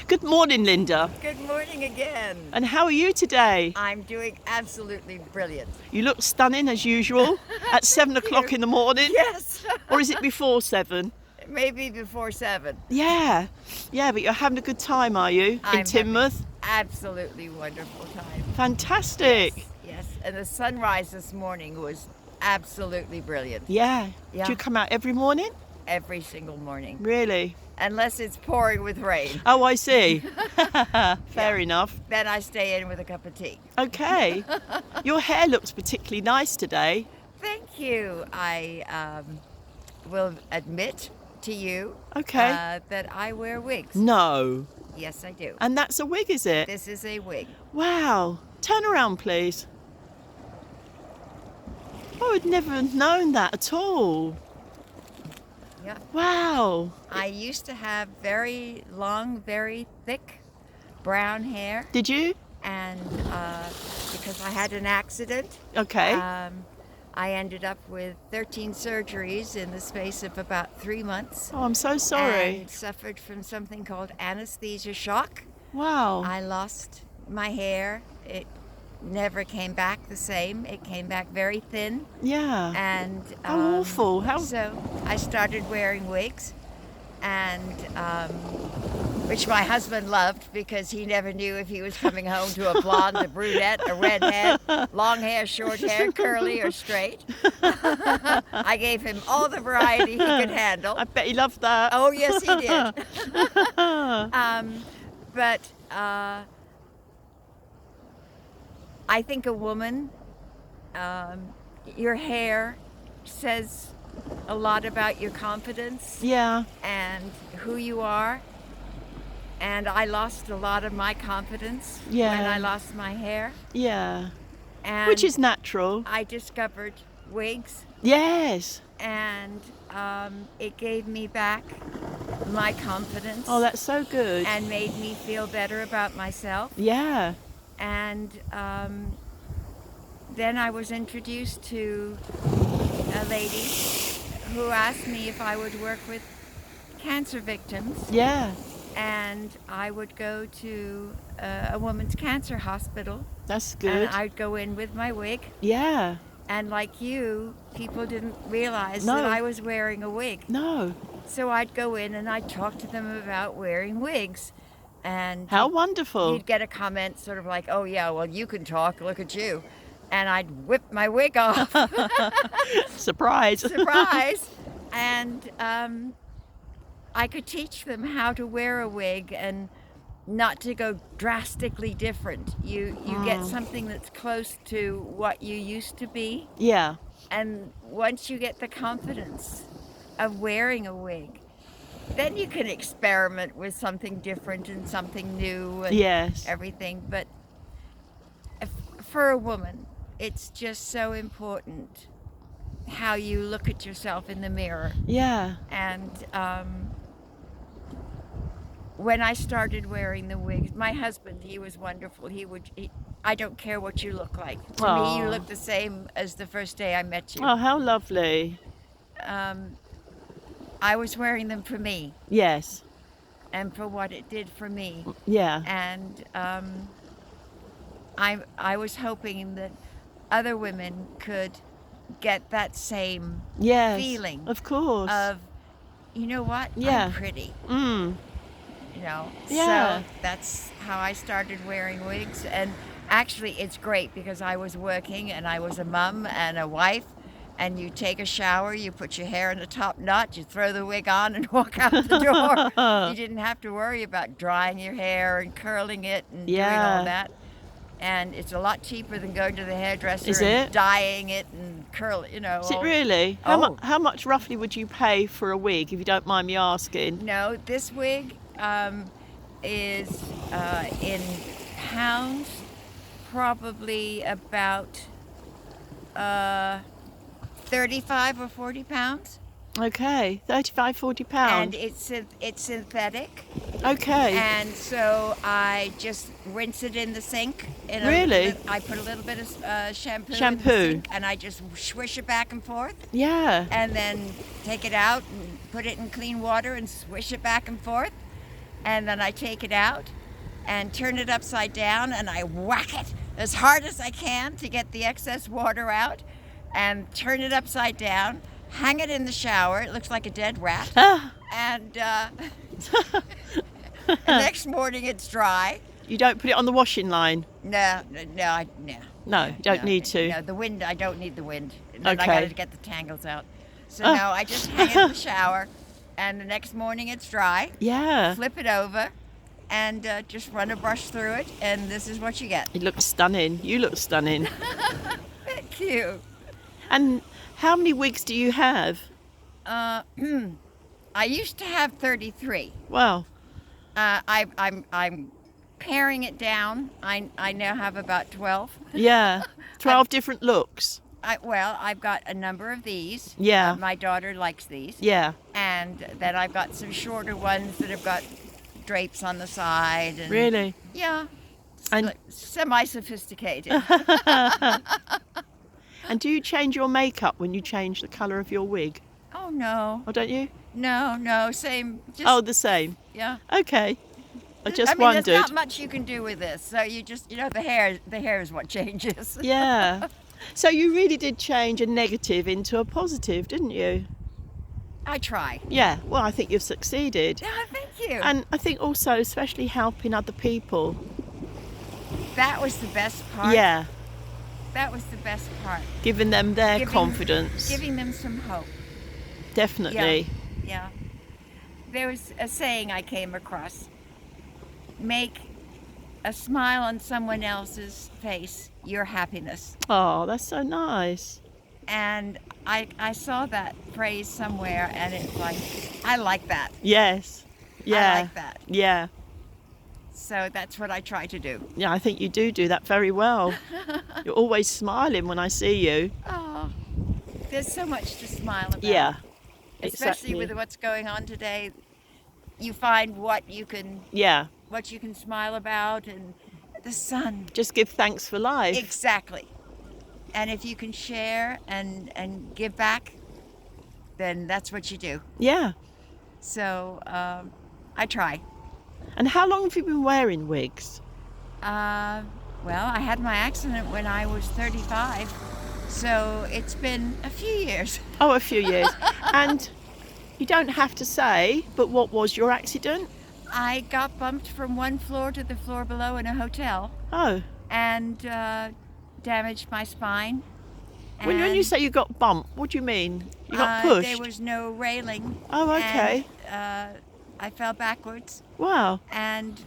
Good morning, Lynda. Good morning again. And how are you today? I'm doing absolutely brilliant. You look stunning as usual at 7 o'clock in the morning. Yes. Or is it before 7? Maybe before 7. Yeah, but you're having a good time, are you? In I'm having Teignmouth? absolutely wonderful time. Fantastic. Yes. And the sunrise this morning was absolutely brilliant. Yeah. Yeah. Do you come out every morning? Every single morning. Really? Unless it's pouring with rain. Oh, I see. Fair enough. Then I stay in with a cup of tea. Okay. Your hair looks particularly nice today. Thank you. I will admit to you Okay. that I wear wigs. No. Yes, I do. And that's a wig, is it? This is a wig. Wow. Turn around, please. I would never have known that at all. Yeah. Wow. I used to have very long, very thick brown hair, Did you? and because I had an accident, Okay. I ended up with 13 surgeries in the space of about 3 months. Oh, I'm so sorry. And suffered from something called anesthesia shock. Wow. I lost my hair. It never came back the same. It came back very thin. Yeah. And How awful. How. so I started wearing wigs, and which my husband loved because he never knew if he was coming home to a blonde, a brunette, a redhead, long hair, short hair, curly or straight. I gave him all the variety he could handle. I bet he loved that. Oh yes, he did. But I think a woman, your hair says a lot about your confidence Yeah. and who you are. And I lost a lot of my confidence Yeah. when I lost my hair. Yeah. And Which is natural. I discovered wigs, Yes. and it gave me back my confidence Oh, that's so good. and made me feel better about myself. Yeah. And then I was introduced to a lady who asked me if I would work with cancer victims, Yeah. and I would go to a woman's cancer hospital, That's good. and I'd go in with my wig, Yeah. and like you, people didn't realize No. that I was wearing a wig. No. So I'd go in and I'd talk to them about wearing wigs, and How wonderful. you'd get a comment sort of like, "Oh yeah, well you can talk, look at you," and I'd whip my wig off. Surprise. Surprise. And I could teach them how to wear a wig and not to go drastically different. You get something that's close to what you used to be, Yeah. and once you get the confidence of wearing a wig, then you can experiment with something different and something new and Yes. everything. But for a woman, it's just so important how you look at yourself in the mirror. Yeah. And when I started wearing the wigs, my husband, he was wonderful. I don't care what you look like. To me, you Aw. look the same as the first day I met you. Oh, how lovely. I was wearing them for me Yes. and for what it did for me. Yeah. And I was hoping that other women could get that same Yes. feeling Of course. of, you know what, Yeah. I'm pretty, Mm. you know. Yeah. So that's how I started wearing wigs. And actually it's great because I was working and I was a mom and a wife, and you take a shower, you put your hair in a top knot, you throw the wig on and walk out the door. You didn't have to worry about drying your hair and curling it and doing Yeah. all that. And it's a lot cheaper than going to the hairdresser Is and it? dyeing it and curl it, you know. Is it all- really? Oh. How much roughly would you pay for a wig, if you don't mind me asking? No, this wig is in pounds, probably about 35 or 40 pounds. Okay, 35, 40 And pounds. it's synthetic. Okay. And so I just rinse it in the sink. Really? I put a little bit of shampoo. In Shampoo. the sink, and I just swish it back and forth, Yeah. and then take it out and put it in clean water and swish it back and forth. and then I take it out and turn it upside down, and I whack it as hard as I can to get the excess water out, and turn it upside down, hang it in the shower. It looks like a dead rat. And the next morning it's dry. You don't put it on the washing line? No. No, you don't need to. No, the wind, I don't need the wind. Then I Okay. got to get the tangles out. So no, I just hang it in the shower, and the next morning it's dry. Yeah. Flip it over, and just run a brush through it, and this is what you get. It looks stunning. You look stunning. Thank you. And how many wigs do you have? I used to have 33. Well, I'm paring it down. I now have about 12. yeah. 12 different looks. I've got a number of these. Yeah. My daughter likes these. Yeah. And then I've got some shorter ones that have got drapes on the side. And, Really? yeah. And- Semi-sophisticated. And do you change your makeup when you change the colour of your wig? Oh, no. Or don't you? No, same. Just, Oh, the same. yeah. Okay. I just mean, wondered. there's not much you can do with this. So you just, the hair is what changes. Yeah. So you really did change a negative into a positive, didn't you? I try. Yeah. Well, I think you've succeeded. Yeah, thank you. And I think also, especially helping other people. That was the best part. Yeah. That was the best part. Giving them their Giving- confidence. Giving them some hope. Definitely. Yeah. There was a saying I came across. Make a smile on someone else's face your happiness. Oh, that's so nice. And I saw that phrase somewhere, and it's like, I like that. Yes. Yeah. I like that. Yeah. So that's what I try to do. Yeah, I think you do that very well. You're always smiling when I see you. Oh, there's so much to smile about. Yeah. Especially exactly. with what's going on today. You find what you can smile about, and the sun. Just give thanks for life. Exactly. And if you can share and give back, then that's what you do. Yeah. So I try. And how long have you been wearing wigs? Well, I had my accident when I was 35, so it's been a few years. Oh, a few years. And you don't have to say, but what was your accident? I got bumped from one floor to the floor below in a hotel Oh. and damaged my spine. When you And, say you got bumped, what do you mean? You got pushed? There was no railing. Oh, okay. And, I fell backwards Wow. and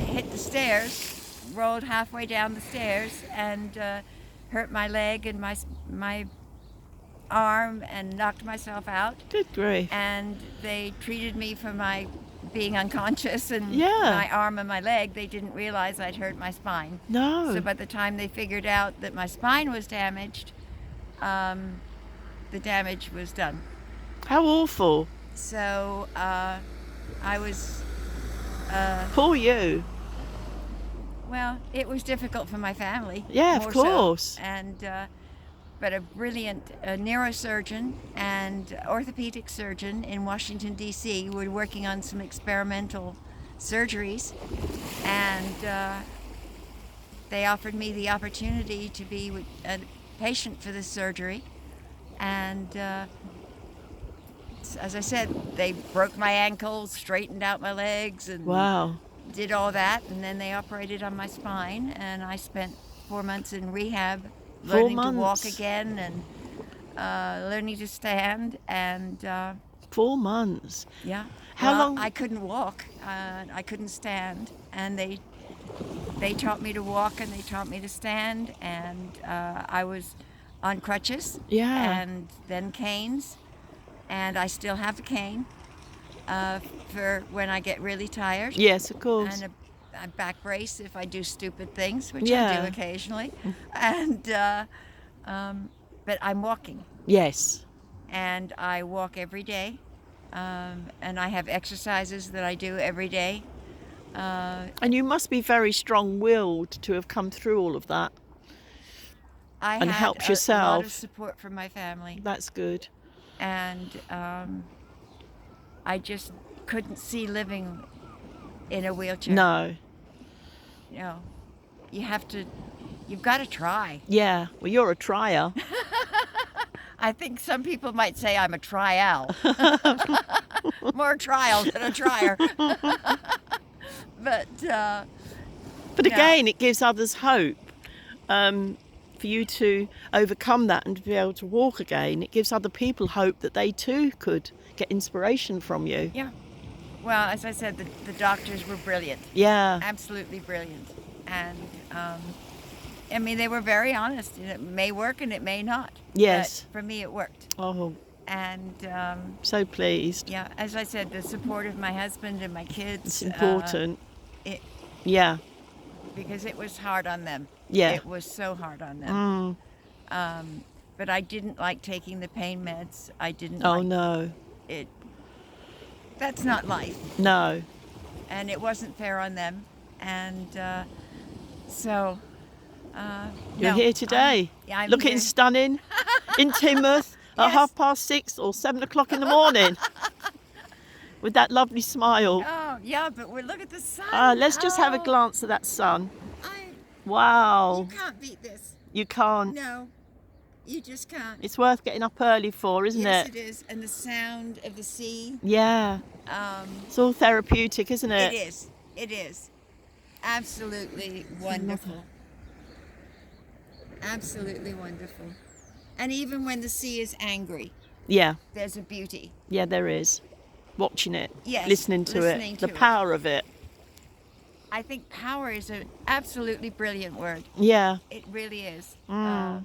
hit the stairs, rolled halfway down the stairs, and hurt my leg and my arm and knocked myself out. Good grief. And they treated me for my being unconscious and Yeah. my arm and my leg. They didn't realize I'd hurt my spine. No. So by the time they figured out that my spine was damaged, the damage was done. How awful. So I was, Poor you. well, it was difficult for my family. Yeah, of more so. course. And but a brilliant neurosurgeon and orthopedic surgeon in Washington, D.C. were working on some experimental surgeries, and they offered me the opportunity to be with a patient for this surgery. And as I said, they broke my ankles, straightened out my legs, and Wow. did all that, and then they operated on my spine, and I spent 4 months in rehab, 4 learning to walk months. again and learning to stand, and 4 months. yeah. How Well, long- I couldn't walk. I couldn't stand, and they taught me to walk and they taught me to stand, and I was on crutches. Yeah. And then canes, and I still have the cane for when I get really tired. Yes, of course. And a back brace if I do stupid things, which I Yeah. do occasionally. And but I'm walking, Yes. and I walk every day, and I have exercises that I do every day. And you must be very strong-willed to have come through all of that. I And had help a lot yourself. of support from my family, That's good. and I just couldn't see living in a wheelchair. No. You know, you've got to try. Yeah. Well, you're a trier. I think some people might say I'm a trial. More trial than a trier. But But Yeah. again, it gives others hope. For you to overcome that and to be able to walk again, it gives other people hope that they too could get inspiration from you. yeah. Well, as I said, the doctors were brilliant. Yeah. Absolutely brilliant. And I mean, they were very honest. It may work and it may not. Yes. But for me, it worked. Oh, And so pleased. yeah, as I said, the support of my husband and my kids. It's important. It, Yeah. because it was hard on them. Yeah. It was so hard on them. Mm. But I didn't like taking the pain meds. I didn't Oh, like no. it. That's not life. No. And it wasn't fair on them. And so... You're no, here today. I'm looking here. stunning in Teignmouth at Yes. 6:30 or 7 o'clock in the morning with that lovely smile. Oh, yeah, but look at the sun. Let's just have a Oh, glance at that sun. I, Wow. You can't beat this. You can't. No, you just can't. It's worth getting up early for, isn't Yes, it? it is. And the sound of the sea. Yeah. It's all therapeutic, isn't it? It is. It is. Absolutely wonderful. Absolutely wonderful. And even when the sea is angry, Yeah. there's a beauty. Yeah, there is. Watching it. Yes, Listening to listening it. to The it. power of it. I think power is an absolutely brilliant word. Yeah. It really is. Mm.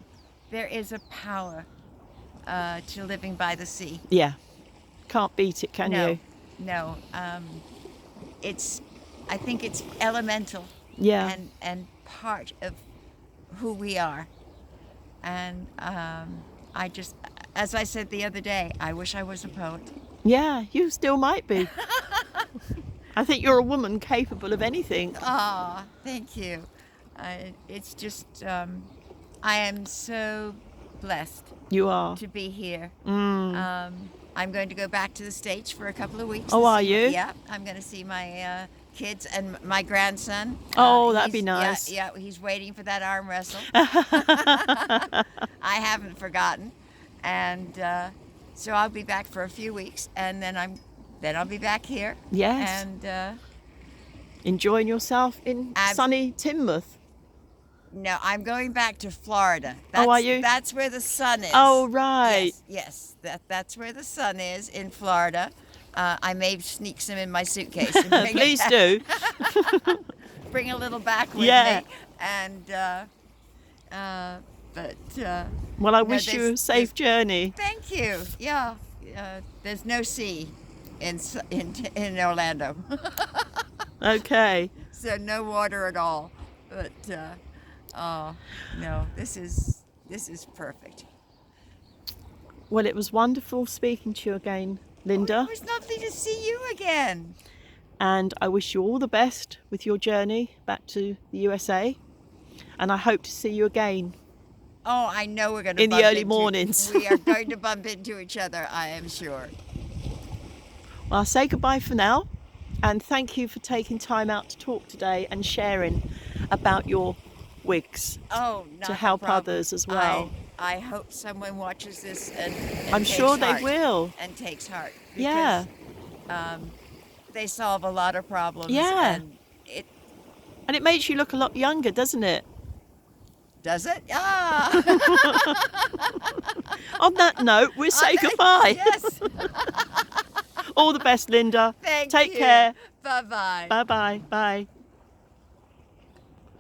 There is a power to living by the sea. Yeah. Can't beat it, can No, you? no. I think it's elemental Yeah. and part of who we are. And I just, as I said the other day, I wish I was a poet. Yeah, you still might be. I think you're a woman capable of anything. Ah, thank you. It's just, I am so blessed You are. to be here. Mm. I'm going to go back to the States for a couple of weeks. Oh, to are see- you? Yeah, I'm going to see my kids and my grandson. Oh, that'd be he's- nice. Yeah, he's waiting for that arm wrestle. I haven't forgotten, and so I'll be back for a few weeks, and then I'll be back here. Yes. And Enjoying yourself in sunny Teignmouth. no, I'm going back to Florida. Oh, are you? That's where the sun is. Oh, right. Yes, that's where the sun is in Florida. I may sneak some in my suitcase. And bring it Please back- do. Bring a little back with Yeah. me. And but Well, I No, wish you a there's- safe journey. thank you. Yeah, there's no sea in Orlando, Okay. so no water at all. But oh no, this is perfect. Well, it was wonderful speaking to you again, Lynda. It was lovely to see you again. And I wish you all the best with your journey back to the USA. And I hope to see you again. Oh, I know we're going to In the early mornings. We are going to bump into each other, I am sure. Well, I'll say goodbye for now. And thank you for taking time out to talk today and sharing about your wigs Oh, not to a help problem. others as well. I hope someone watches this and I'm takes sure they heart, will. and takes heart. Yeah. Because, they solve a lot of problems. Yeah. And it And it makes you look a lot younger, doesn't it? does it. Ah. On that note, we'll say goodbye. Yes. All the best, Lynda. Thank Take you. care. Bye-bye. Bye-bye. Bye.